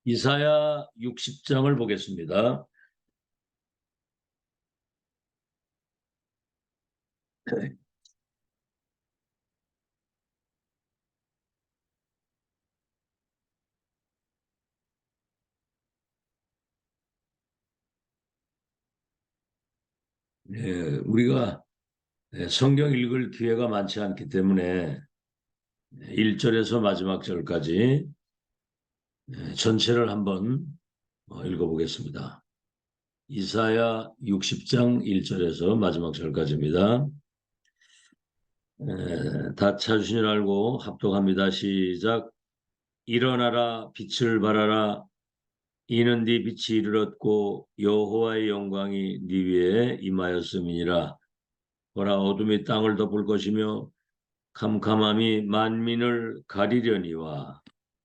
이사야 60장을 보겠습니다. 우리가 성경 읽을 기회가 많지 않기 때문에 1절에서 마지막 절까지 전체를 한번 읽어보겠습니다. 이사야 60장 1절에서 마지막 절까지입니다. 다 찾으신 줄 알고 합독합니다. 시작. 일어나라, 빛을 발하라. 이는 네 빛이 이르렀고 여호와의 영광이 네 위에 임하였음이니라. 보라, 어둠이 땅을 덮을 것이며 캄캄함이 만민을 가리려니와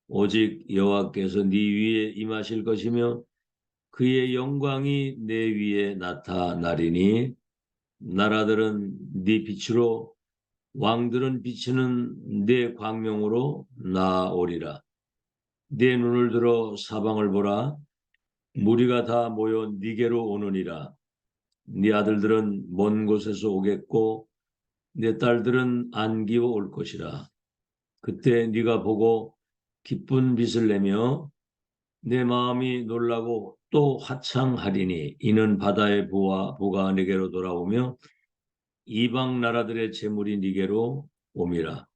오직 여호와께서 네 위에 임하실 것이며 그의 영광이 내 위에 나타나리니 나라들은 네 빛으로 왕들은 비치는 네 광명으로 나오리라. 네 눈을 들어 사방을 보라. 무리가 다 모여 네게로 오느니라. 네 아들들은 먼 곳에서 오겠고 네 딸들은 안기어 올 것이라. 그때 네가 보고 기쁜 빛을 내며 내 마음이 놀라고 또 화창하리니 이는 바다의 보가 네게로 돌아오며 이방 나라들의 재물이 네게로 옴이라.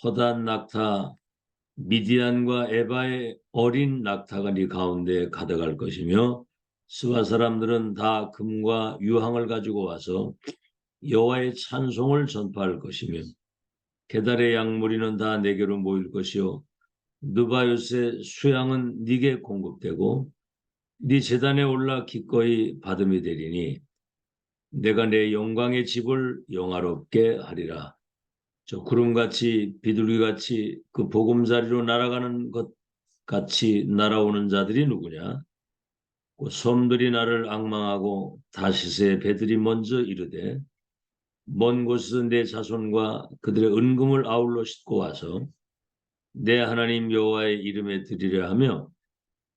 허다한 낙타 미디안과 에바의 어린 낙타가 네 가운데 가득할 것이며 스바 사람들은 다 금과 유황을 가지고 와서 여호와의 찬송을 전파할 것이며 게달의 양무리는 다 내게로 모일 것이요 느바요스의 수양은 네게 공급되고 네 제단에 올라 기꺼이 받음이 되리니 내가 내 영광의 집을 영화롭게 하리라. 저 구름같이 비둘기같이 그 보금자리로 날아가는 것 같이 날아오는 자들이 누구냐? 그 솜들이 나를 앙망하고 다시스의 배들이 먼저 이르되 먼 곳에서 내 자손과 그들의 은금을 아울러 싣고 와서 내 하나님 여호와의 이름에 드리려 하며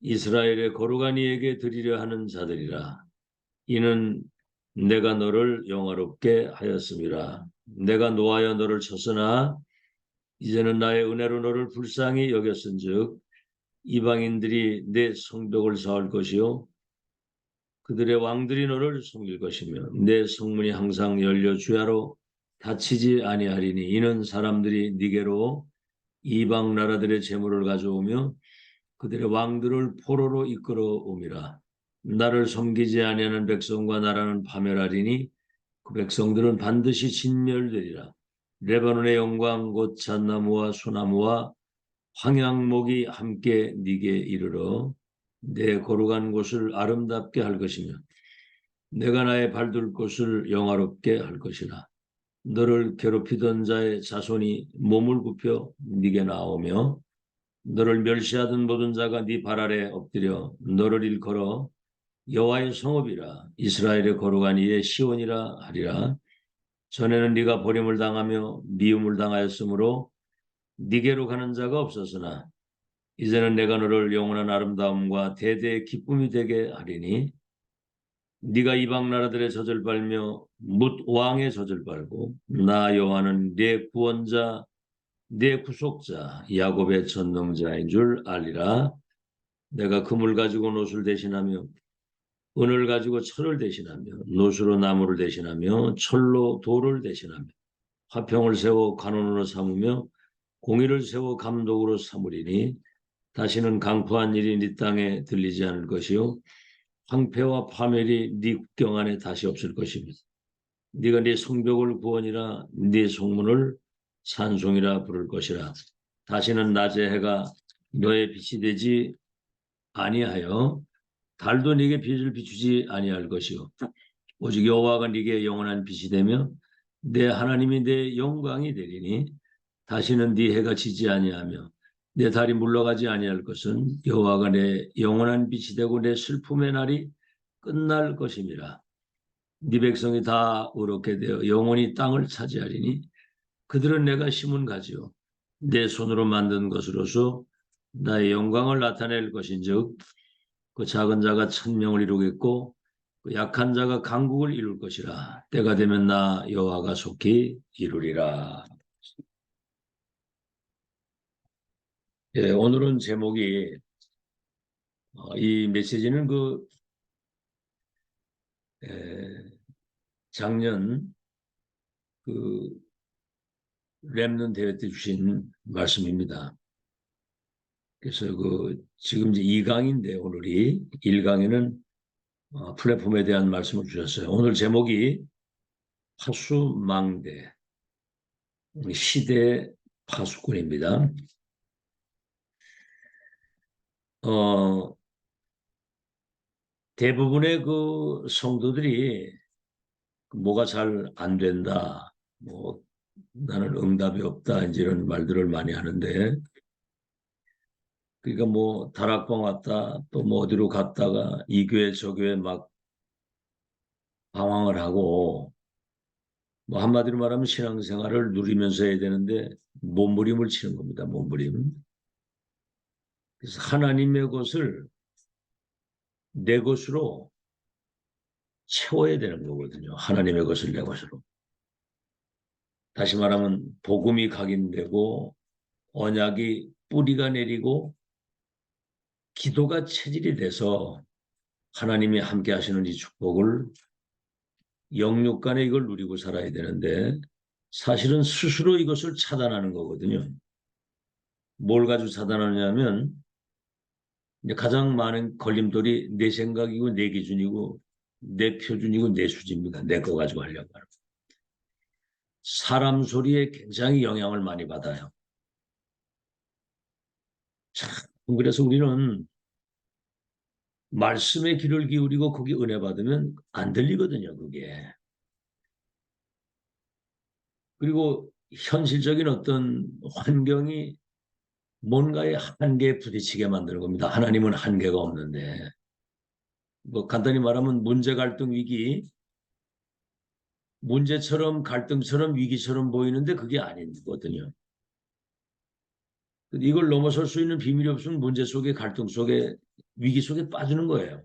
이스라엘의 거룩한 이에게 드리려 하는 자들이라. 이는 내가 너를 영화롭게 하였음이라. 내가 노하여 너를 쳤으나 이제는 나의 은혜로 너를 불쌍히 여겼은즉 이방인들이 내 성벽을 쌓을 것이요 그들의 왕들이 너를 섬길 것이며 내 성문이 항상 열려 주야로 닫히지 아니하리니 이는 사람들이 네게로 이방 나라들의 재물을 가져오며 그들의 왕들을 포로로 이끌어옴이라. 나를 섬기지 아니하는 백성과 나라는 파멸하리니 그 백성들은 반드시 진멸되리라. 레바논의 영광 곧 잣나무와 소나무와 황양목이 함께 네게 이르러 내 거룩한 곳을 아름답게 할 것이며 내가 나의 발둘 곳을 영화롭게 할 것이라. 너를 괴롭히던 자의 자손이 몸을 굽혀 네게 나오며 너를 멸시하던 모든 자가 네 발 아래 엎드려 너를 일컬어 여호와의 성읍이라 이스라엘의 거룩한 이의 시온이라 하리라. 전에는 네가 버림을 당하며 미움을 당하였으므로 네게로 가는 자가 없었으나 이제는 내가 너를 영원한 아름다움과 대대의 기쁨이 되게 하리니 네가 이방 나라들의 젖을 빨며 뭇 왕의 젖을 빨고 나 여호와는 네 구원자 네 구속자 야곱의 전능자인 줄 알리라. 내가 금을 가지고 노술 대신하며 은을 가지고 철을 대신하며 노수로 나무를 대신하며 철로 돌을 대신하며 화평을 세워 간원으로 삼으며 공의를 세워 감독으로 삼으리니 다시는 강포한 일이 네 땅에 들리지 않을 것이요 황폐와 파멸이 네 국경 안에 다시 없을 것입니다. 네가 네 성벽을 구원이라 네 성문을 산송이라 부를 것이라. 다시는 낮의 해가 너의 빛이 되지 아니하여 달도 네게 빛을 비추지 아니할 것이요 오직 여호와가 네게 영원한 빛이 되며 내 하나님이 내 영광이 되리니 다시는 네 해가 지지 아니하며 내 달이 물러가지 아니할 것은 여호와가 내 영원한 빛이 되고 내 슬픔의 날이 끝날 것임이라. 네 백성이 다 의롭게 되어 영원히 땅을 차지하리니 그들은 내가 심은 가지요 내 손으로 만든 것으로서 나의 영광을 나타낼 것인즉 그 작은 자가 천명을 이루겠고 그 약한 자가 강국을 이룰 것이라. 때가 되면 나 여호와가 속히 이루리라. 예, 오늘은 제목이 이 메시지는 에, 작년 그 렘넌트 대회 때 주신 말씀입니다. 그래서 지금 이제 2강인데 오늘이 1강에는 플랫폼에 대한 말씀을 주셨어요. 오늘 제목이 파수망대 시대 파수꾼입니다. 대부분의 그 성도들이 뭐가 잘 안 된다, 뭐 나는 응답이 없다 이제 이런 말들을 많이 하는데, 그러니까 뭐 다락방 왔다 또 뭐 어디로 갔다가 이 교회 저 교회 막 방황을 하고, 뭐 한마디로 말하면 신앙생활을 누리면서 해야 되는데 몸부림을 치는 겁니다. 몸부림. 그래서 하나님의 것을 내 것으로 채워야 되는 거거든요. 하나님의 것을 내 것으로. 다시 말하면 복음이 각인되고 언약이 뿌리가 내리고 기도가 체질이 돼서 하나님이 함께 하시는 이 축복을 영육 간에 이걸 누리고 살아야 되는데, 사실은 스스로 이것을 차단하는 거거든요. 뭘 가지고 차단하냐면 이제 가장 많은 걸림돌이 내 생각이고 내 기준이고 내 표준이고 내 수지입니다. 내 거 가지고 하려고 하는. 사람 소리에 굉장히 영향을 많이 받아요. 참, 그래서 우리는 말씀에 귀를 기울이고 거기 은혜 받으면 안 들리거든요, 그게. 그리고 현실적인 어떤 환경이 뭔가의 한계에 부딪히게 만드는 겁니다. 하나님은 한계가 없는데. 뭐 간단히 말하면 문제, 갈등, 위기, 문제처럼 갈등처럼 위기처럼 보이는데 그게 아니거든요. 이걸 넘어설 수 있는 비밀이 없으면 문제 속에, 갈등 속에, 위기 속에 빠지는 거예요.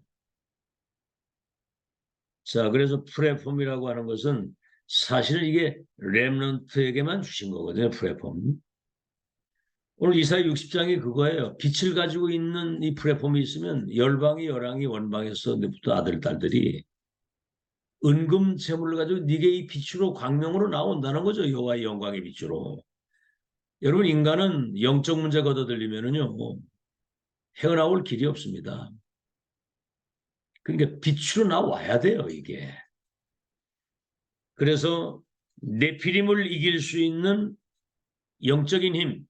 자, 그래서 플랫폼이라고 하는 것은 사실은 이게 렘넌트에게만 주신 거거든요. 플랫폼. 오늘 이사야 60장이 그거예요. 빛을 가지고 있는 이 플랫폼이 있으면 열방이 열왕이 원방에서 내부터 아들 딸들이 은금 재물을 가지고 네게 이 빛으로 광명으로 나온다는 거죠. 여호와의 영광의 빛으로. 여러분, 인간은 영적 문제가 얻어들리면은요 헤어나올 길이 없습니다. 그러니까 빛으로 나와야 돼요, 이게. 그래서 네피림을 이길 수 있는 영적인 힘,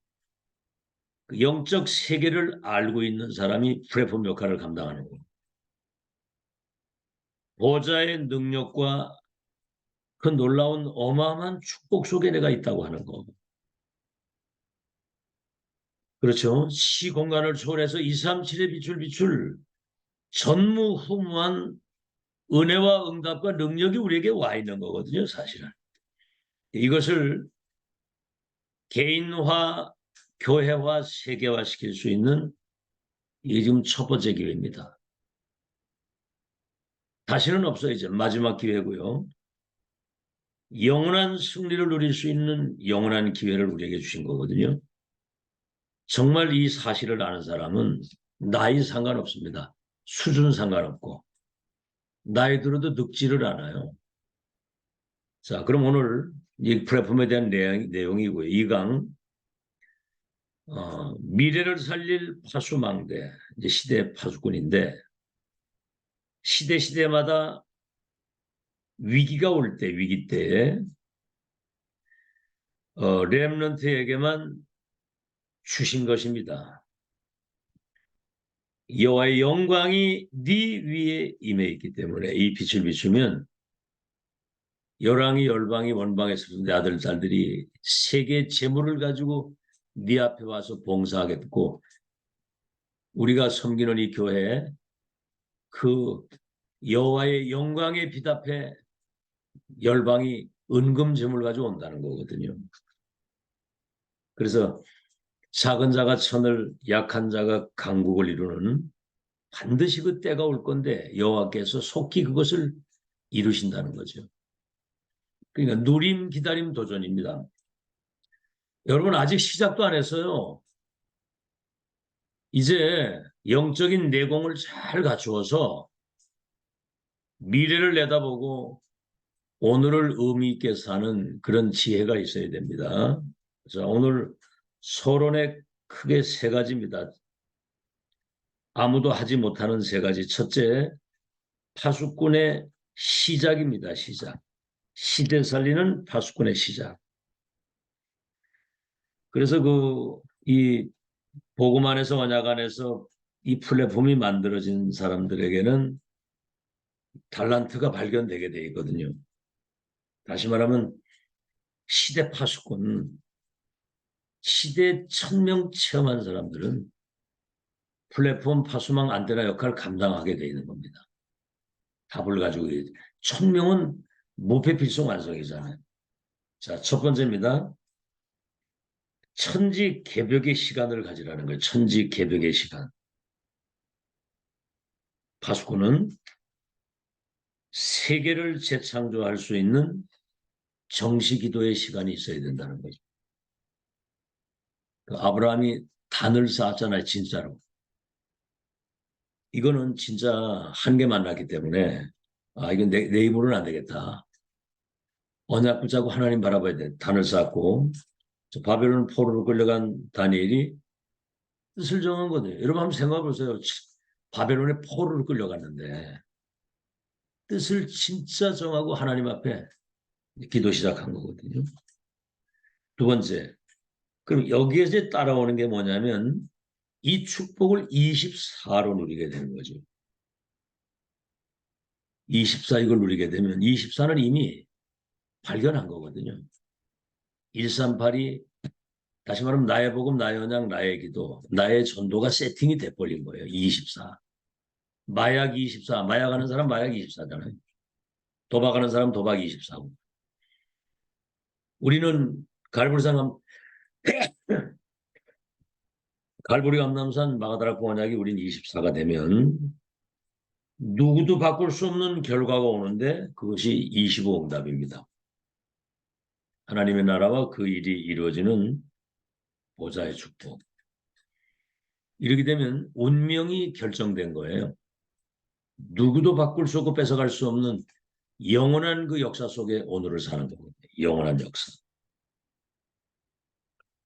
그 영적 세계를 알고 있는 사람이 플랫폼 역할을 감당하는 거예요. 보좌의 능력과 그 놀라운 어마어마한 축복 속에 내가 있다고 하는 거. 그렇죠. 시공간을 초월해서 237의 빛을 비출 전무후무한 은혜와 응답과 능력이 우리에게 와 있는 거거든요, 사실은. 이것을 개인화, 교회화, 세계화 시킬 수 있는 이게 지금 첫 번째 기회입니다. 다시는 없어요. 이제 마지막 기회고요. 영원한 승리를 누릴 수 있는 영원한 기회를 우리에게 주신 거거든요. 정말 이 사실을 아는 사람은 나이 상관없습니다. 수준 상관없고 나이 들어도 늙지를 않아요. 자, 그럼 오늘 이 플랫폼에 대한 내용이고요. 2강 미래를 살릴 파수망대, 이제 시대 파수꾼인데, 시대마다 위기가 올 때, 위기 때에 렘넌트에게만 주신 것입니다. 여호와의 영광이 네 위에 임해 있기 때문에 이 빛을 비추면 열왕이 열방이 원방에서 내 아들 딸들이 세계 재물을 가지고 네 앞에 와서 봉사하겠고, 우리가 섬기는 이 교회에 그 여호와의 영광의 빛 앞에 열방이 은금 재물 가지고 온다는 거거든요. 그래서 작은 자가 천을 약한 자가 강국을 이루는 반드시 그 때가 올 건데 여호와께서 속히 그것을 이루신다는 거죠. 그러니까 누림 기다림 도전입니다. 여러분 아직 시작도 안 했어요. 이제 영적인 내공을 잘 갖추어서 미래를 내다보고 오늘을 의미 있게 사는 그런 지혜가 있어야 됩니다. 자, 오늘 서론에 크게 세 가지입니다. 아무도 하지 못하는 세 가지. 첫째, 파수꾼의 시작입니다. 시작. 시대 살리는 파수꾼의 시작. 그래서 이 복음 안에서 언약 안에서 이 플랫폼이 만들어진 사람들에게는 달란트가 발견되게 돼 있거든요. 다시 말하면 시대 파수꾼, 시대 천명 체험한 사람들은 플랫폼 파수망 안테나 역할을 감당하게 돼 있는 겁니다. 답을 가지고 천명은 무패 필송 완성이잖아요. 자, 첫 번째입니다. 천지 개벽의 시간을 가지라는 거예요. 천지 개벽의 시간. 파수꾼은 세계를 재창조할 수 있는 정시기도의 시간이 있어야 된다는 거죠. 아브라함이 단을 쌓았잖아요. 진짜로. 이거는 진짜 한계 만났기 때문에 이건 내 입으로는 안 되겠다. 언약 붙잡고 하나님 바라봐야 돼. 단을 쌓고 바벨론 포로로 끌려간 다니엘이 뜻을 정한 거네. 여러분 한번 생각해 보세요. 바벨론의 포로로 끌려갔는데 뜻을 진짜 정하고 하나님 앞에 기도 시작한 거거든요. 두 번째, 그럼 여기에서 따라오는 게 뭐냐면 이 축복을 24로 누리게 되는 거죠. 24 이걸 누리게 되면 24는 이미 발견한 거거든요. 138이 다시 말하면 나의 복음, 나의 언약, 나의 기도, 나의 전도가 세팅이 돼버린 거예요. 24. 마약 24. 마약하는 사람 마약 24잖아요. 도박하는 사람 도박 24고. 우리는 갈보리 감남산 마가다락 공원약이 우린 24가 되면 누구도 바꿀 수 없는 결과가 오는데 그것이 25 응답입니다. 하나님의 나라와 그 일이 이루어지는 보좌의 축복. 이렇게 되면 운명이 결정된 거예요. 누구도 바꿀 수 없고 뺏어갈 수 없는 영원한 그 역사 속에 오늘을 사는 겁니다. 영원한 역사.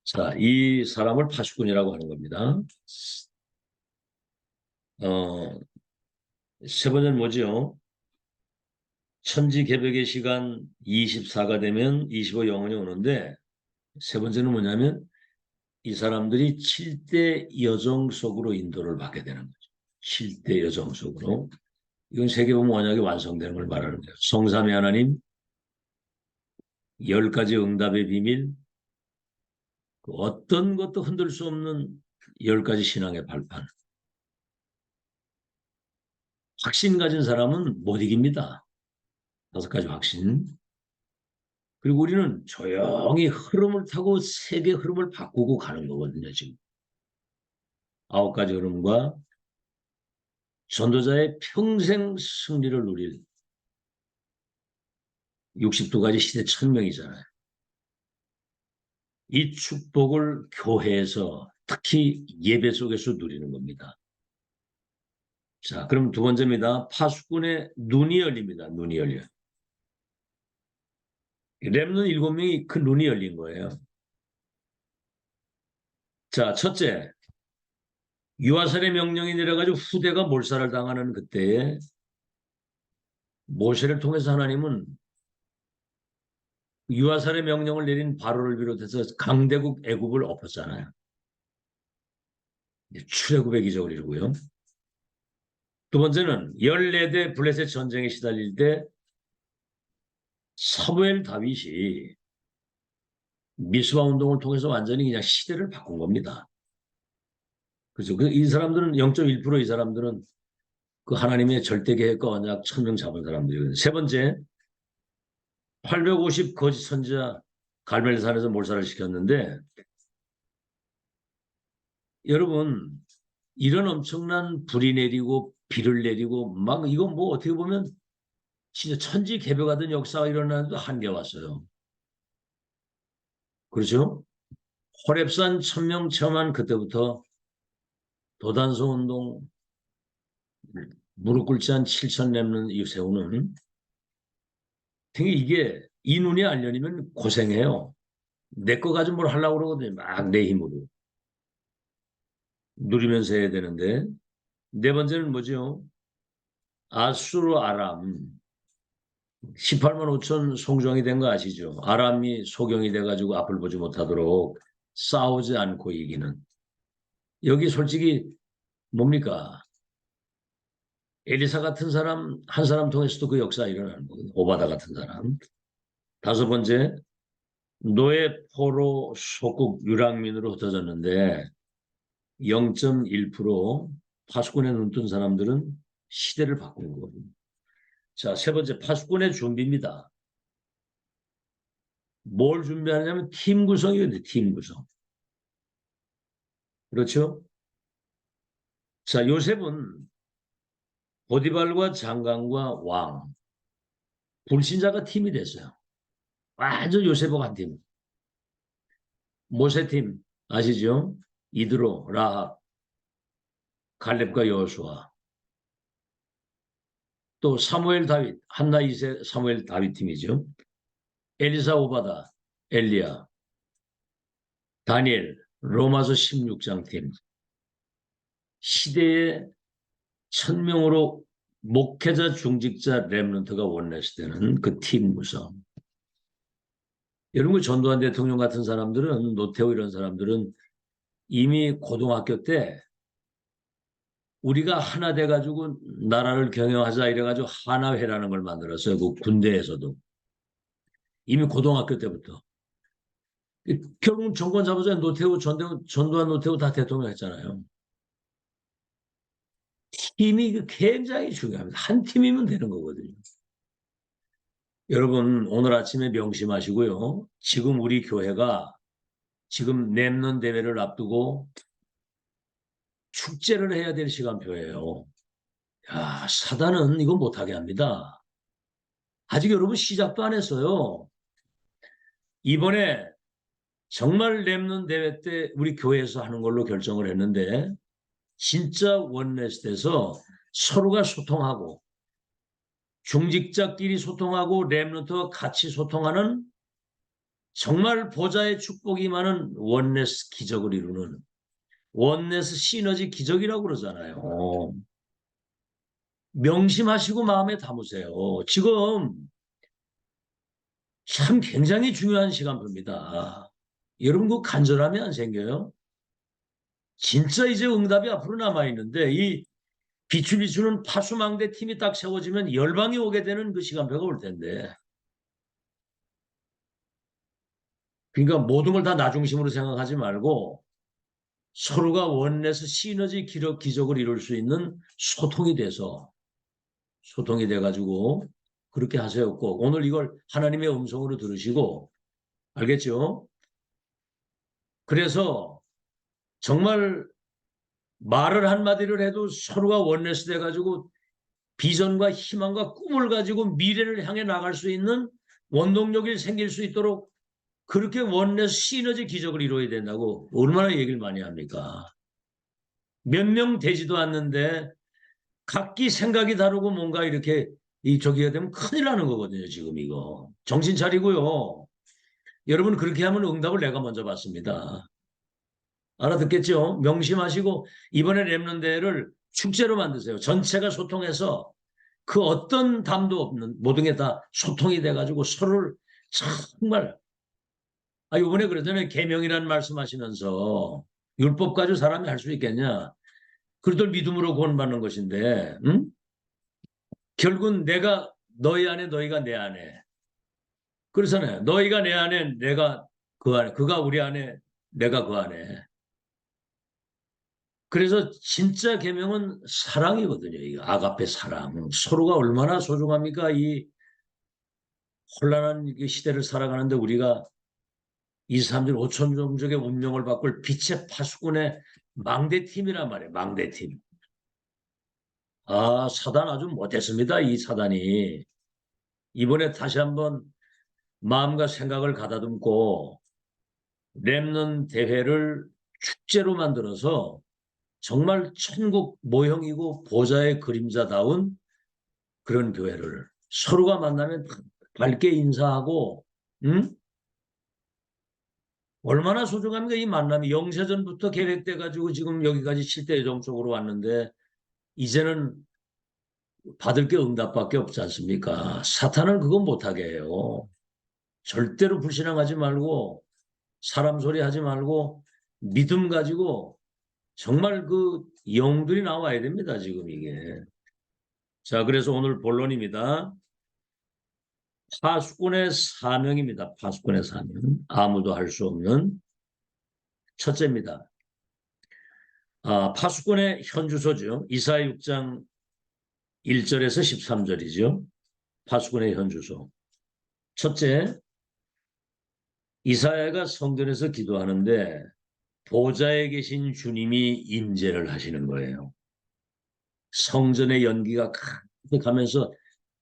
자, 이 사람을 파수꾼이라고 하는 겁니다. 세 번째는 뭐죠? 천지 개벽의 시간 24가 되면 25 영혼이 오는데 세 번째는 뭐냐면 이 사람들이 7대 여정 속으로 인도를 받게 되는 거죠. 7대 여정 속으로. 이건 세계복음 언약이 완성되는 걸 말하는 거예요. 성삼위 하나님, 10가지 응답의 비밀, 어떤 것도 흔들 수 없는 10가지 신앙의 발판. 확신 가진 사람은 못 이깁니다. 5가지 확신. 그리고 우리는 조용히 흐름을 타고 세계 흐름을 바꾸고 가는 거거든요, 지금. 9가지 흐름과 전도자의 평생 승리를 누릴 62가지 시대 천명이잖아요. 이 축복을 교회에서 특히 예배 속에서 누리는 겁니다. 자, 그럼 두 번째입니다. 파수꾼의 눈이 열립니다. 눈이 열려요. 렘넌트 7명이 그 눈이 열린 거예요. 자, 첫째, 유아살의 명령이 내려가지고 후대가 몰살을 당하는 그때에 모세를 통해서 하나님은 유아살의 명령을 내린 바로를 비롯해서 강대국 애굽을 엎었잖아요. 출애굽의 기적을 이루고요. 두 번째는 14대 블레셋 전쟁에 시달릴 때 사무엘 다윗이 미스바 운동을 통해서 완전히 그냥 시대를 바꾼 겁니다. 그렇죠. 이 사람들은 0.1% 이 사람들은 그 하나님의 절대 계획과 언약 천명 잡은 사람들이거든요. 세 번째, 850 거짓 선지자 갈멜산에서 몰살을 시켰는데 여러분 이런 엄청난 불이 내리고 비를 내리고 막 이거 뭐 어떻게 보면 진짜 천지개벽하던 역사가 일어나는데 한계 왔어요. 그렇죠? 호렙산 천명 체험한 그때부터 도단소 운동 무릎 꿇지 않은 7천 렘넌트 이 세우는 되게 이게 이 눈이 안 열리면 고생해요. 내 거 가지고 뭘 하려고 그러거든요. 막 내 힘으로. 누리면서 해야 되는데. 네 번째는 뭐죠? 아수르 아람. 18만 5천 송정이 된 거 아시죠? 아람이 소경이 돼가지고 앞을 보지 못하도록 싸우지 않고 이기는. 여기 솔직히 뭡니까? 엘리사 같은 사람, 한 사람 통해서도 그 역사 일어나는 거거든요. 오바다 같은 사람. 다섯 번째, 노예 포로 소국 유랑민으로 흩어졌는데 0.1% 파수꾼에 눈뜬 사람들은 시대를 바꾼 거거든요. 자, 세 번째, 파수꾼의 준비입니다. 뭘 준비하냐면 팀 구성이거든요. 팀 구성. 그렇죠? 자, 요셉은 보디발과 장관과 왕, 불신자가 팀이 됐어요. 완전 요셉하고 한 팀. 모세 팀 아시죠? 이드로, 라합, 갈렙과 여호수아. 또 사무엘 다윗, 한나 이세 사무엘 다윗 팀이죠. 엘리사 오바다, 엘리야, 다니엘, 로마서 16장 팀. 시대의 1000명으로 목회자, 중직자, 렘넌트가 원내시되는 그 팀 구성. 여러분 전두환 대통령 같은 사람들은 노태우 이런 사람들은 이미 고등학교 때 우리가 하나 돼가지고 나라를 경영하자 이래가지고 하나회라는 걸 만들었어요. 그 군대에서도. 이미 고등학교 때부터. 결국 정권 잡으자 노태우, 전두환, 노태우 다 대통령 했잖아요. 팀이 굉장히 중요합니다. 한 팀이면 되는 거거든요. 여러분 오늘 아침에 명심하시고요. 지금 우리 교회가 지금 랩넌 대회를 앞두고 축제를 해야 될 시간표예요. 야, 사단은 이거 못하게 합니다. 아직 여러분 시작도 안 했어요. 이번에 정말 랩넌 대회 때 우리 교회에서 하는 걸로 결정을 했는데 진짜 원내스에서 서로가 소통하고 중직자끼리 소통하고 랩넌트와 같이 소통하는 정말 보좌의 축복이 많은 원네스 기적을 이루는 원네스 시너지 기적이라고 그러잖아요. 명심하시고 마음에 담으세요. 지금 참 굉장히 중요한 시간표입니다. 여러분 그 간절함이 안 생겨요? 진짜 이제 응답이 앞으로 남아있는데 이 빛을 비추는 파수망대 팀이 딱 세워지면 열방이 오게 되는 그 시간표가 올 텐데 그러니까 모든 걸 다 나 중심으로 생각하지 말고 서로가 원내에서 시너지 기적을 이룰 수 있는 소통이 돼가지고 그렇게 하세요. 꼭 오늘 이걸 하나님의 음성으로 들으시고 알겠죠? 그래서 정말 말을 한마디를 해도 서로가 원내스 돼가지고 비전과 희망과 꿈을 가지고 미래를 향해 나갈 수 있는 원동력이 생길 수 있도록 그렇게 원내스 시너지 기적을 이루어야 된다고 얼마나 얘기를 많이 합니까? 몇 명 되지도 않는데 각기 생각이 다르고 뭔가 이렇게 저기가 되면 큰일 나는 거거든요. 지금 이거. 정신 차리고요. 여러분 그렇게 하면 응답을 내가 먼저 받습니다. 알아듣겠죠? 명심하시고 이번에 랩런데를 축제로 만드세요. 전체가 소통해서 그 어떤 담도 없는 모든 게 다 소통이 돼가지고 서로를 정말 이번에 그러잖아요. 계명이라는 말씀하시면서 율법 가지고 사람이 할 수 있겠냐? 그들 믿음으로 구원받는 것인데 응? 결국은 내가 너희 안에 너희가 내 안에 그렇잖아요. 너희가 내 안에 내가 그 안에 그가 우리 안에 내가 그 안에 그래서 진짜 계명은 사랑이거든요. 이 아가페 사랑. 서로가 얼마나 소중합니까? 이 혼란한 시대를 살아가는데 우리가 이 사람들 5천 종족의 운명을 바꿀 빛의 파수꾼의 망대팀이란 말이에요. 망대팀. 아, 사단 아주 못했습니다. 이 사단이. 이번에 다시 한번 마음과 생각을 가다듬고 랩넌 대회를 축제로 만들어서 정말 천국 모형이고 보좌의 그림자다운 그런 교회를 서로가 만나면 밝게 인사하고, 응? 얼마나 소중합니까? 이 만남이 영세전부터 계획돼 가지고 지금 여기까지 7대 예정 쪽으로 왔는데 이제는 받을 게 응답밖에 없지 않습니까? 사탄은 그건 못하게 해요. 절대로 불신앙하지 말고 사람 소리 하지 말고 믿음 가지고 정말 그 영들이 나와야 됩니다. 지금 이게. 자, 그래서 오늘 본론입니다. 파수꾼의 사명입니다. 파수꾼의 사명. 아무도 할 수 없는 첫째입니다. 파수꾼의 현주소죠. 이사야 6장 1절에서 13절이죠. 파수꾼의 현주소. 첫째, 이사야가 성전에서 기도하는데 보좌에 계신 주님이 임재를 하시는 거예요. 성전의 연기가 가득하면서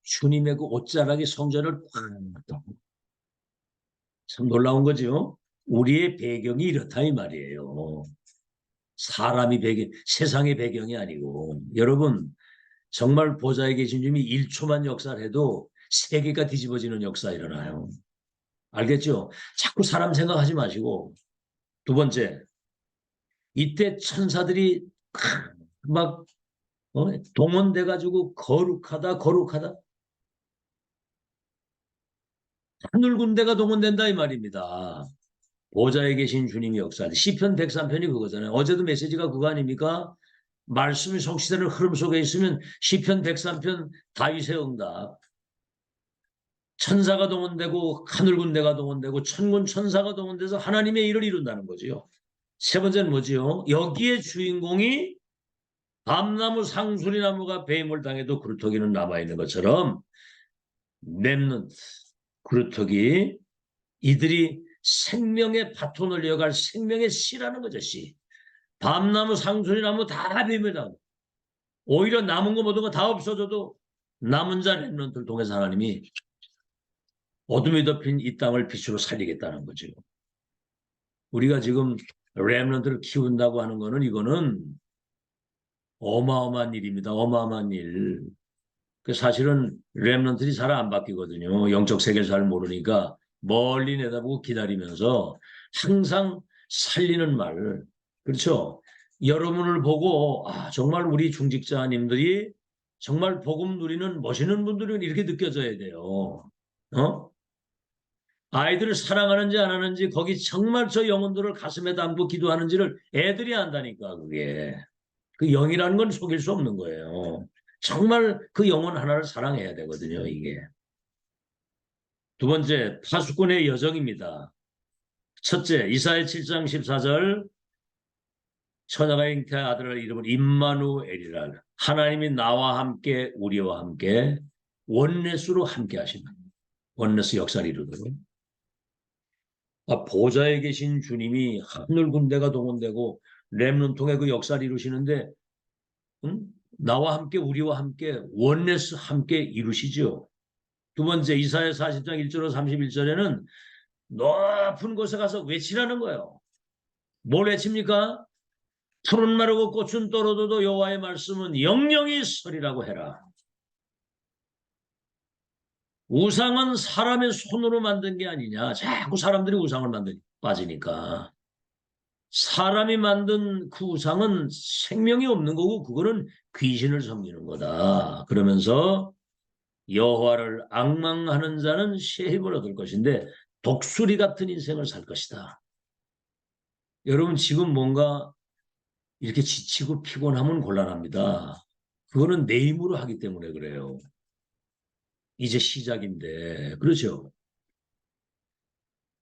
주님의 그 옷자락이 성전을 꽉, 참 놀라운 거죠. 우리의 배경이 이렇다 이 말이에요. 사람이 배경, 세상의 배경이 아니고. 여러분, 정말 보좌에 계신 주님이 1초만 역사를 해도 세계가 뒤집어지는 역사 일어나요. 알겠죠? 자꾸 사람 생각하지 마시고. 두 번째, 이때 천사들이 막 동원돼가지고 거룩하다, 거룩하다. 하늘 군대가 동원된다 이 말입니다. 보좌에 계신 주님이 역사하는 시편 103편이 그거잖아요. 어제도 메시지가 그거 아닙니까? 말씀이 성취되는 흐름 속에 있으면 시편 103편 다윗의 응답. 천사가 동원되고 하늘 군대가 동원되고 천군 천사가 동원돼서 하나님의 일을 이룬다는 거지요. 세 번째는 뭐지요? 여기에 주인공이 밤나무 상수리나무가 배임을 당해도 그루터기는 남아있는 것처럼 렘넌트 그루터기 이들이 생명의 바톤을 이어갈 생명의 씨라는 거죠. 씨. 밤나무 상수리나무 다 배임을 당하고 오히려 남은 거 모든 거 다 없어져도 남은 자 렘넌트를 통해서 하나님이 어둠이 덮인 이 땅을 빛으로 살리겠다는 거죠. 우리가 지금 렘넌트를 키운다고 하는 거는 이거는 어마어마한 일입니다. 어마어마한 일. 사실은 렘넌트들이 잘 안 바뀌거든요. 영적 세계를 잘 모르니까 멀리 내다보고 기다리면서 항상 살리는 말. 그렇죠? 여러분을 보고 정말 우리 중직자님들이 정말 복음 누리는 멋있는 분들은 이렇게 느껴져야 돼요. 아이들을 사랑하는지 안 하는지 거기 정말 저 영혼들을 가슴에 담고 기도하는지를 애들이 안다니까 그게. 그 영이라는 건 속일 수 없는 거예요. 정말 그 영혼 하나를 사랑해야 되거든요, 이게. 두 번째, 파수꾼의 여정입니다. 첫째, 이사야 7장 14절 처녀가 잉태한 아들을 이름을 임마누엘이라 하나님이 나와 함께 우리와 함께 원내스로 함께 하시는 원내스 역사를 이루도록 보좌에 계신 주님이 하늘 군대가 동원되고 렘넌통의 그 역사를 이루시는데 나와 함께 우리와 함께 원내스 함께 이루시죠. 두 번째 이사야 40장 1절로 31절에는 높은 곳에 가서 외치라는 거예요. 뭘 외칩니까? 푸른 마르고 꽃은 떨어져도 여호와의 말씀은 영영이 서리라고 해라. 우상은 사람의 손으로 만든 게 아니냐. 자꾸 사람들이 우상을 만드니 빠지니까. 사람이 만든 그 우상은 생명이 없는 거고 그거는 귀신을 섬기는 거다. 그러면서 여호와를 앙망하는 자는 셰입을 얻을 것인데 독수리 같은 인생을 살 것이다. 여러분 지금 뭔가 이렇게 지치고 피곤하면 곤란합니다. 그거는 내 힘으로 하기 때문에 그래요. 이제 시작인데 그렇죠?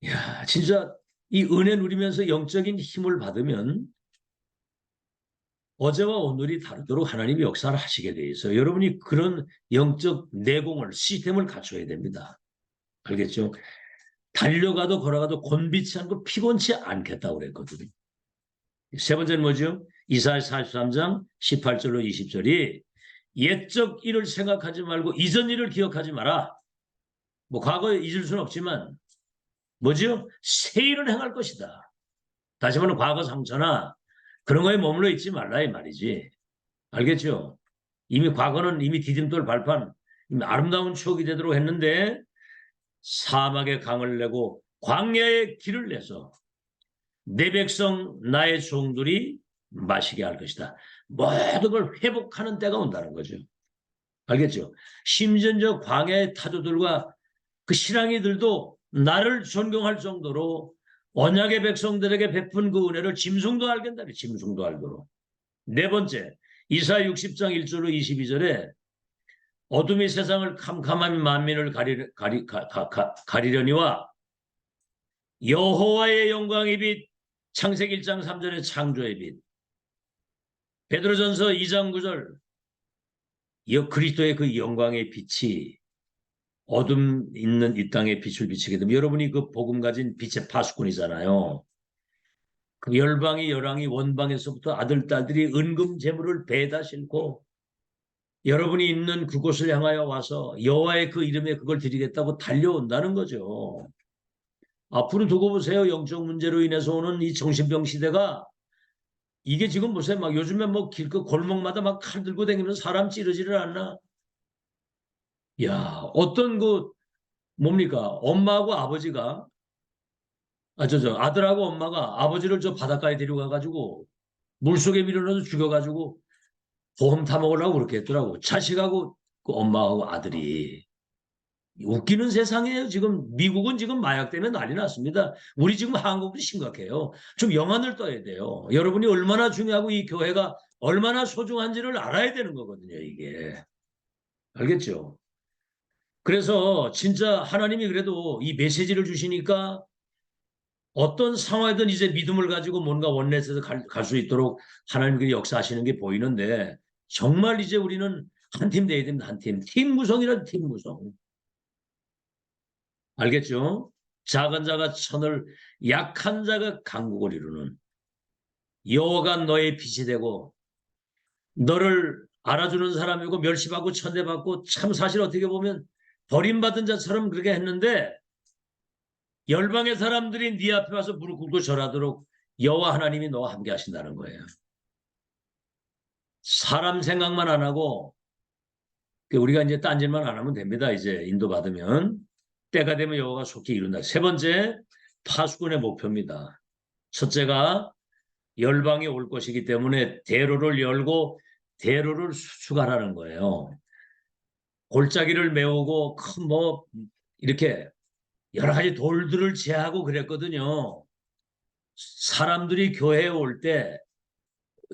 야, 진짜 이 은혜 누리면서 영적인 힘을 받으면 어제와 오늘이 다르도록 하나님이 역사를 하시게 돼 있어요. 여러분이 그런 영적 내공을 시스템을 갖춰야 됩니다. 알겠죠? 달려가도 걸어가도 곤비치 않고 피곤치 않겠다고 그랬거든요. 세 번째는 뭐죠? 이사야 43장 18절로 20절이 옛적 일을 생각하지 말고 이전 일을 기억하지 마라. 뭐 과거에 잊을 수는 없지만 뭐죠? 새 일을 행할 것이다. 다시 말하면 과거 상처나 그런 거에 머물러 있지 말라 이 말이지. 알겠죠? 이미 과거는 이미 디딤돌 발판 이미 아름다운 추억이 되도록 했는데 사막의 강을 내고 광야의 길을 내서 내 백성 나의 종들이 마시게 할 것이다. 모든 걸 회복하는 때가 온다는 거죠. 알겠죠? 심지어 저 광야의 타조들과 그 실랑이들도 나를 존경할 정도로 언약의 백성들에게 베푼 그 은혜를 짐승도 알겠다. 짐승도 알도록. 네 번째, 이사야 60장 1절로 22절에 어둠이 세상을 캄캄한 만민을 가리려니와 여호와의 영광의 빛, 창세기 1장 3절의 창조의 빛, 베드로전서 2장 9절 그리스도의 그 영광의 빛이 어둠 있는 이 땅에 빛을 비치게 되면 여러분이 그 복음 가진 빛의 파수꾼이잖아요. 그 열방이 열왕이 원방에서부터 아들 딸들이 은금 재물을 배다 싣고 여러분이 있는 그곳을 향하여 와서 여호와의 그 이름에 그걸 드리겠다고 달려온다는 거죠. 앞으로 두고 보세요. 영적 문제로 인해서 오는 이 정신병 시대가 이게 지금 보세요. 막 요즘에 뭐 길 그 골목마다 막 칼 들고 다니면서 사람 찌르지를 않나? 야, 어떤 그 뭡니까? 엄마하고 아버지가 아들하고 엄마가 아버지를 저 바닷가에 데려가 가지고 물속에 밀어넣어서 죽여가지고 보험 타먹으려고 그렇게 했더라고. 자식하고 그 엄마하고 아들이. 웃기는 세상이에요. 지금 미국은 지금 마약 때문에 난리 났습니다. 우리 지금 한국도 심각해요. 좀 영안을 떠야 돼요. 여러분이 얼마나 중요하고 이 교회가 얼마나 소중한지를 알아야 되는 거거든요. 이게. 알겠죠? 그래서 진짜 하나님이 그래도 이 메시지를 주시니까 어떤 상황이든 이제 믿음을 가지고 뭔가 원내에서 갈 수 있도록 하나님께서 역사하시는 게 보이는데 정말 이제 우리는 한 팀 돼야 됩니다. 한 팀. 팀 구성이란 팀 구성. 알겠죠? 작은 자가 천을 약한 자가 강국을 이루는 여호와가 너의 빛이 되고 너를 알아주는 사람이고 멸시받고 천대받고 참 사실 어떻게 보면 버림받은 자처럼 그렇게 했는데 열방의 사람들이 네 앞에 와서 무릎 꿇고 절하도록 여호와 하나님이 너와 함께 하신다는 거예요. 사람 생각만 안 하고 우리가 이제 딴짓만 안 하면 됩니다. 이제 인도받으면 때가 되면 여호와가 속히 이룬다. 세 번째 파수꾼의 목표입니다. 첫째가 열방이 올 것이기 때문에 대로를 열고 대로를 수축하라는 거예요. 골짜기를 메우고 큰 뭐 이렇게 여러 가지 돌들을 제하고 그랬거든요. 사람들이 교회에 올 때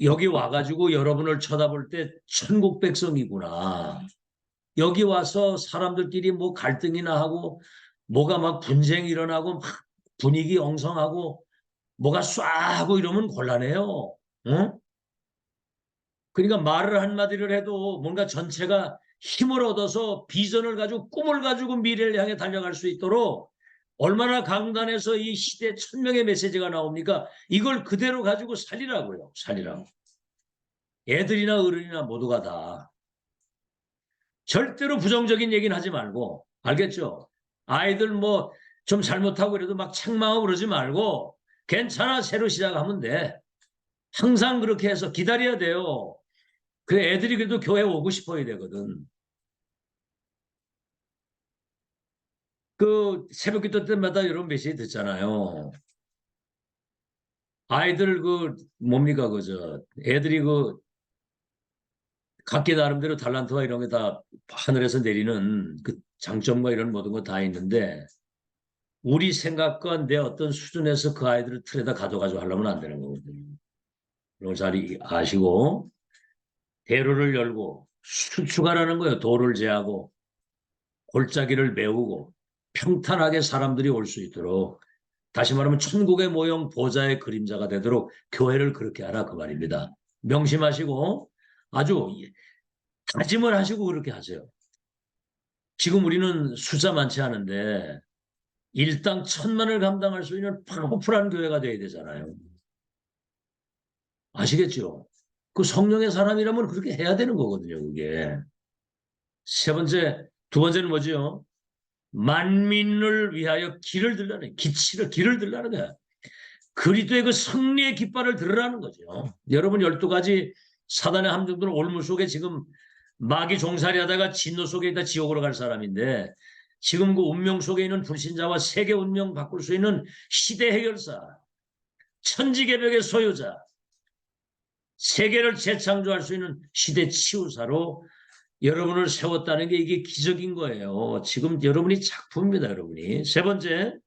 여기 와가지고 여러분을 쳐다볼 때 천국 백성이구나. 여기 와서 사람들끼리 뭐 갈등이나 하고 뭐가 막 분쟁이 일어나고 막 분위기 엉성하고 뭐가 쏴 하고 이러면 곤란해요. 응? 그러니까 말을 한마디를 해도 뭔가 전체가 힘을 얻어서 비전을 가지고 꿈을 가지고 미래를 향해 달려갈 수 있도록 얼마나 강단에서 이 시대 천명의 메시지가 나옵니까? 이걸 그대로 가지고 살리라고요. 살리라고. 애들이나 어른이나 모두가 다. 절대로 부정적인 얘기는 하지 말고 알겠죠? 아이들 뭐 좀 잘못하고 그래도 막 책망하고 그러지 말고 괜찮아 새로 시작하면 돼. 항상 그렇게 해서 기다려야 돼요. 그래 애들이 그래도 교회 오고 싶어야 되거든. 그 새벽기도 때마다 이런 메시지 듣잖아요. 아이들 그 뭡니까 그저 애들이 그 각기 나름대로 달란트와 이런 게 다 하늘에서 내리는 그 장점과 이런 모든 거 다 있는데 우리 생각과 내 어떤 수준에서 그 아이들을 틀에다 가져가지고 하려면 안 되는 거거든요. 그걸 잘 아시고 대로를 열고 수축하라는 거예요. 도를 제하고 골짜기를 메우고 평탄하게 사람들이 올 수 있도록 다시 말하면 천국의 모형 보좌의 그림자가 되도록 교회를 그렇게 하라 그 말입니다. 명심하시고 아주 다짐을 하시고 그렇게 하세요. 지금 우리는 숫자 많지 않은데 일당 1,000만을 감당할 수 있는 파워풀한 교회가 돼야 되잖아요. 아시겠죠? 그 성령의 사람이라면 그렇게 해야 되는 거거든요, 그게. 두 번째는 뭐죠? 만민을 위하여 길을 들라는 거야. 그리스도의 그 승리의 깃발을 들으라는 거죠. 여러분 12가지 사단의 함정들은 올무 속에 지금 마귀 종살이 하다가 진노 속에 있다 지옥으로 갈 사람인데 지금 그 운명 속에 있는 불신자와 세계 운명 바꿀 수 있는 시대 해결사, 천지개벽의 소유자, 세계를 재창조할 수 있는 시대 치유사로 여러분을 세웠다는 게 이게 기적인 거예요. 지금 여러분이 작품입니다, 여러분이. 세 번째,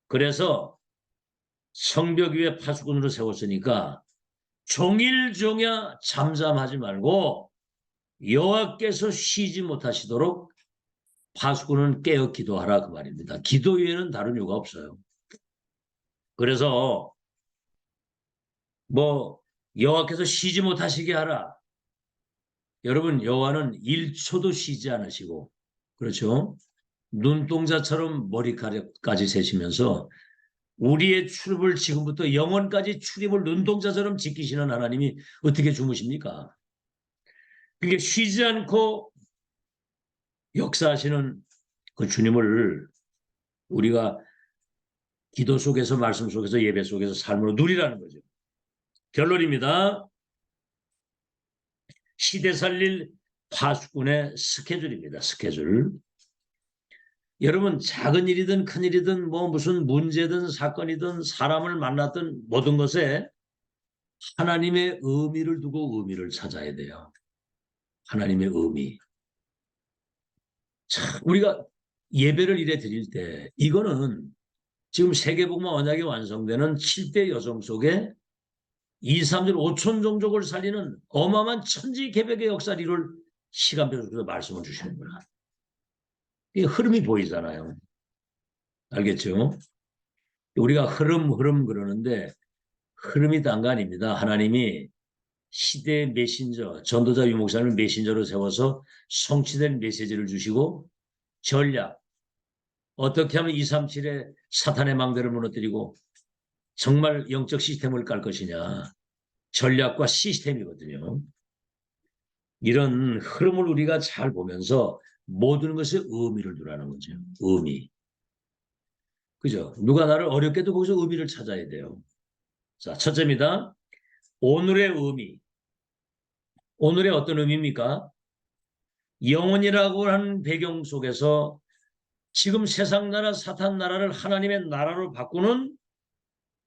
그래서 성벽 위에 파수꾼으로 세웠으니까 종일종야 잠잠하지 말고 여호와께서 쉬지 못하시도록 파수꾼은 깨어 기도하라 그 말입니다. 기도 외에는 다른 이유가 없어요. 그래서 뭐 여호와께서 쉬지 못하시게 하라. 여러분 여호와는 1초도 쉬지 않으시고 그렇죠? 눈동자처럼 머리카락까지 세시면서 우리의 출입을 지금부터 영원까지 출입을 눈동자처럼 지키시는 하나님이 어떻게 주무십니까? 그게 쉬지 않고 역사하시는 그 주님을 우리가 기도 속에서 말씀 속에서 예배 속에서 삶으로 누리라는 거죠. 결론입니다. 시대 살릴 파수꾼의 스케줄입니다. 스케줄. 여러분 작은 일이든 큰 일이든 뭐 무슨 문제든 사건이든 사람을 만났든 모든 것에 하나님의 의미를 두고 의미를 찾아야 돼요. 하나님의 의미. 참 우리가 예배를 이래 드릴 때 이거는 지금 세계복음화 언약이 완성되는 7대 여성 속에 2, 3절 5천 종족을 살리는 어마어마한 천지개벽의 역사를 이룰 시간표를 속에서 말씀을 주시는구나. 이 흐름이 보이잖아요. 알겠죠? 우리가 흐름 그러는데 흐름이 딴 거 아닙니다. 하나님이 시대의 메신저, 전도자 유목사님을 메신저로 세워서 성취된 메시지를 주시고 전략, 어떻게 하면 237의 사탄의 망대를 무너뜨리고 정말 영적 시스템을 깔 것이냐. 전략과 시스템이거든요. 이런 흐름을 우리가 잘 보면서 모든 것에 의미를 두라는 거죠. 의미. 그죠? 누가 나를 어렵게도 거기서 의미를 찾아야 돼요. 자, 첫째입니다. 오늘의 의미. 오늘의 어떤 의미입니까? 영혼이라고 하는 배경 속에서 지금 세상 나라 사탄 나라를 하나님의 나라로 바꾸는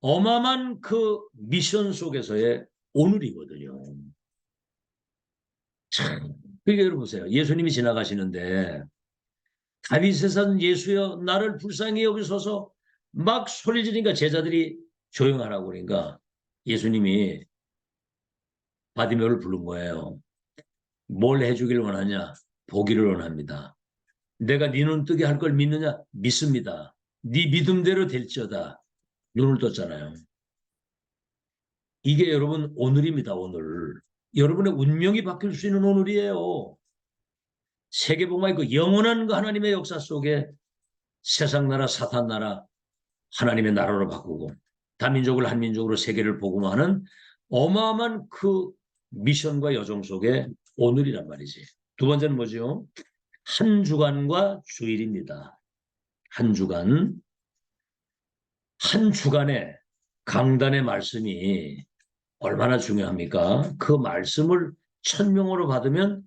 어마어마한 그 미션 속에서의 오늘이거든요. 참, 그러니까 여러분 보세요. 예수님이 지나가시는데 다윗의 산 예수여 나를 불쌍히 여기소서 막 소리 지르니까 제자들이 조용하라고 그러니까 예수님이 바디메오를 부른 거예요. 뭘 해주길 원하냐? 보기를 원합니다. 내가 네 눈 뜨게 할 걸 믿느냐? 믿습니다. 네 믿음대로 될지어다. 눈을 떴잖아요. 이게 여러분 오늘입니다. 오늘. 여러분의 운명이 바뀔 수 있는 오늘이에요. 세계복음화의 그 영원한 그 하나님의 역사 속에 세상 나라 사탄 나라 하나님의 나라로 바꾸고 다민족을 한민족으로 세계를 복음화하는 어마어마한 그 미션과 여정 속에 오늘이란 말이지. 두 번째는 뭐죠? 한 주간과 주일입니다. 한 주간. 한 주간에 강단의 말씀이 얼마나 중요합니까? 그 말씀을 천명으로 받으면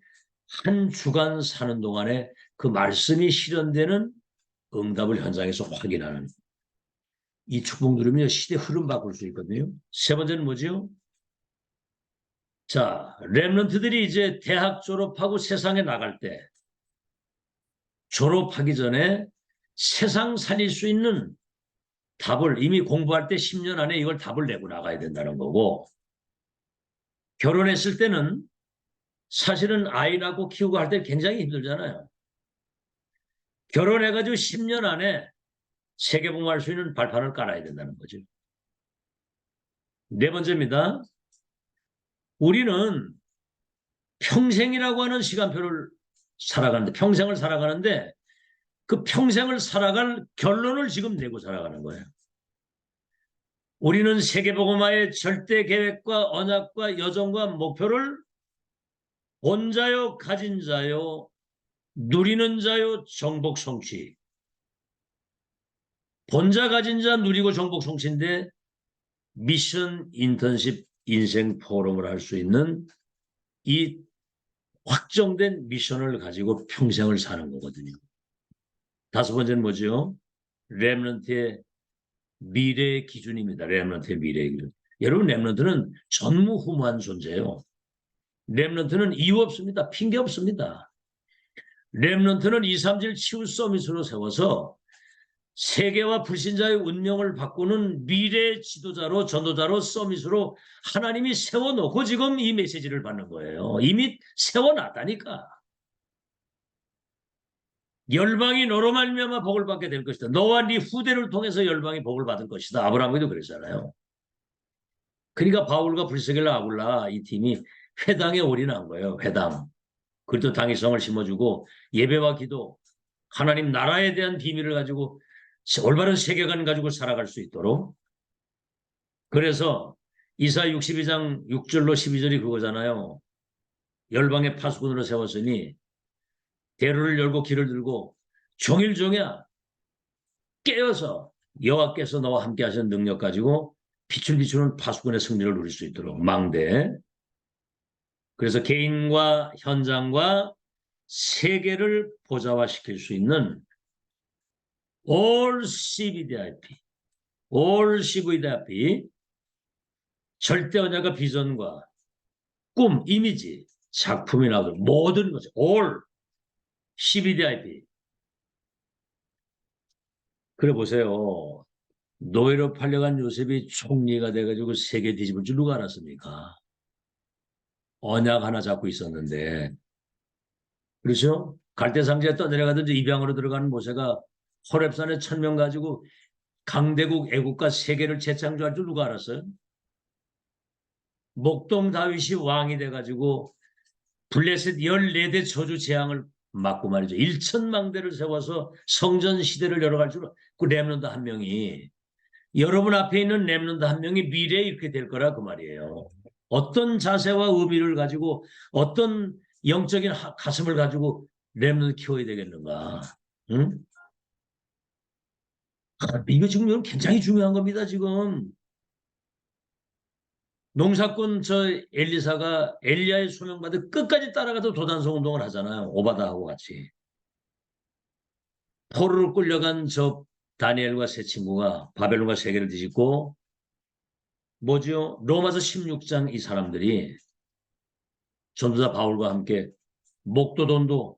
한 주간 사는 동안에 그 말씀이 실현되는 응답을 현장에서 확인하는 이 축복 누리면 시대 흐름 바꿀 수 있거든요. 세 번째는 뭐죠? 자, 렘넌트들이 이제 대학 졸업하고 세상에 나갈 때 졸업하기 전에 세상 살릴 수 있는 답을 이미 공부할 때 10년 안에 이걸 답을 내고 나가야 된다는 거고 결혼했을 때는 사실은 아이 낳고 키우고 할 때 굉장히 힘들잖아요. 결혼해가지고 10년 안에 세계복음화할 수 있는 발판을 깔아야 된다는 거죠. 네 번째입니다. 우리는 평생이라고 하는 시간표를 살아가는데 평생을 살아가는데 그 평생을 살아갈 결론을 지금 내고 살아가는 거예요. 우리는 세계복음화의 절대 계획과 언약과 여정과 목표를 본 자요, 가진 자요, 누리는 자요, 정복 성취. 본자 가진 자 누리고 정복 성취인데 미션 인턴십 인생 포럼을 할 수 있는 이 확정된 미션을 가지고 평생을 사는 거거든요. 다섯 번째는 뭐죠? 렘넌트의 미래의 기준입니다. 렘넌트의 미래의 기준. 여러분, 렘넌트는 전무후무한 존재예요. 렘넌트는 이유 없습니다. 핑계 없습니다. 렘넌트는 237 치유 서밋으로 세워서 세계와 불신자의 운명을 바꾸는 미래 지도자로 전도자로 서밋으로 하나님이 세워놓고 지금 이 메시지를 받는 거예요. 이미 세워놨다니까. 열방이 너로 말미암아 복을 받게 될 것이다. 너와 네 후대를 통해서 열방이 복을 받을 것이다. 아브라함에도 그랬잖아요. 그러니까 바울과 불세겔라 아굴라 이 팀이 회당에 올인한 거예요. 회당. 그리고 당위성을 심어주고 예배와 기도, 하나님 나라에 대한 비밀을 가지고 올바른 세계관 가지고 살아갈 수 있도록. 그래서 이사 62장 6절로 12절이 그거잖아요. 열방의 파수꾼으로 세웠으니 대로를 열고 길을 들고 종일종야 깨어서 여호와께서 너와 함께 하시는 능력 가지고 빛을 비추는 파수꾼의 승리를 누릴 수 있도록 망대. 그래서 개인과 현장과 세계를 보좌화시킬 수 있는 All CVDIP, All CVDIP, 절대 언약과 비전과 꿈, 이미지, 작품이 나오도록 모든 것을 All CVDIP. 그래 보세요. 노예로 팔려간 요셉이 총리가 돼가지고 세계 뒤집을 줄 누가 알았습니까? 언약 하나 잡고 있었는데. 그렇죠? 갈대상지에 떠내려가든지 입양으로 들어가는 모세가 호렙산에 1000명 가지고 강대국 애국과 세계를 재창조할 줄 누가 알았어요? 목동 다윗이 왕이 돼가지고 블레셋 14대 저주 재앙을 맞고 말이죠. 1천망대를 세워서 성전 시대를 열어갈 줄 그 렘넌트 한 명이, 여러분 앞에 있는 렘넌트 한 명이 미래에 이렇게 될 거라 그 말이에요. 어떤 자세와 의미를 가지고 어떤 영적인 가슴을 가지고 렘넌트 키워야 되겠는가. 응? 이거 지금 굉장히 중요한 겁니다. 지금 농사꾼 저 엘리사가 엘리야의 소명받아 끝까지 따라가서 도단성 운동을 하잖아요. 오바다하고 같이. 포로로 끌려간 저 다니엘과 세 친구가 바벨론과 세계를 뒤집고 뭐죠? 로마서 16장 이 사람들이 전도자 바울과 함께 목도돈도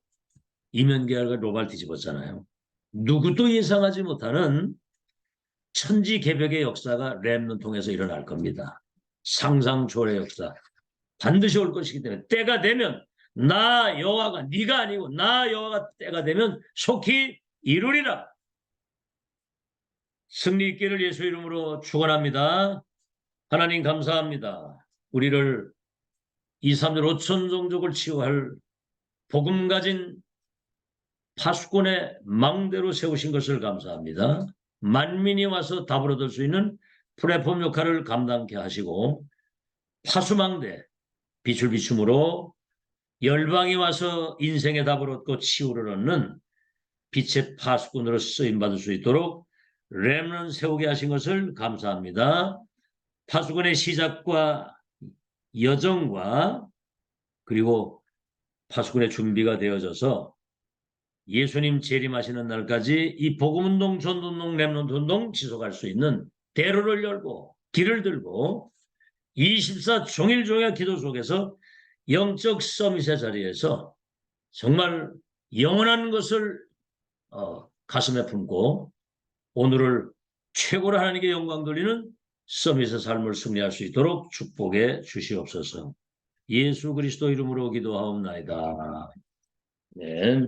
이면계열과 로마를 뒤집었잖아요. 누구도 예상하지 못하는 천지개벽의 역사가 렘넌트 통해서 일어날 겁니다. 상상초월의 역사. 반드시 올 것이기 때문에 때가 되면 나 여호와가, 네가 아니고 나 여호와가 때가 되면 속히 이루리라. 승리 있기를 예수 이름으로 축원합니다. 하나님 감사합니다. 우리를 2, 3절 5천 종족을 치유할 복음 가진 파수꾼의 망대로 세우신 것을 감사합니다. 만민이 와서 답을 얻을 수 있는 플랫폼 역할을 감당케 하시고 파수망대 빛을 비춤으로 열방이 와서 인생의 답을 얻고 치유를 얻는 빛의 파수꾼으로 쓰임받을 수 있도록 렘넌트 세우게 하신 것을 감사합니다. 파수꾼의 시작과 여정과 그리고 파수꾼의 준비가 되어져서 예수님 재림하시는 날까지 이 복음운동, 전도운동, 렘넌트 운동 지속할 수 있는 대로를 열고 길을 들고 24 종일종일 기도 속에서 영적 서밋의 자리에서 정말 영원한 것을 가슴에 품고 오늘을 최고로 하나님께 영광 돌리는 서밋의 삶을 승리할 수 있도록 축복해 주시옵소서. 예수 그리스도 이름으로 기도하옵나이다. 네.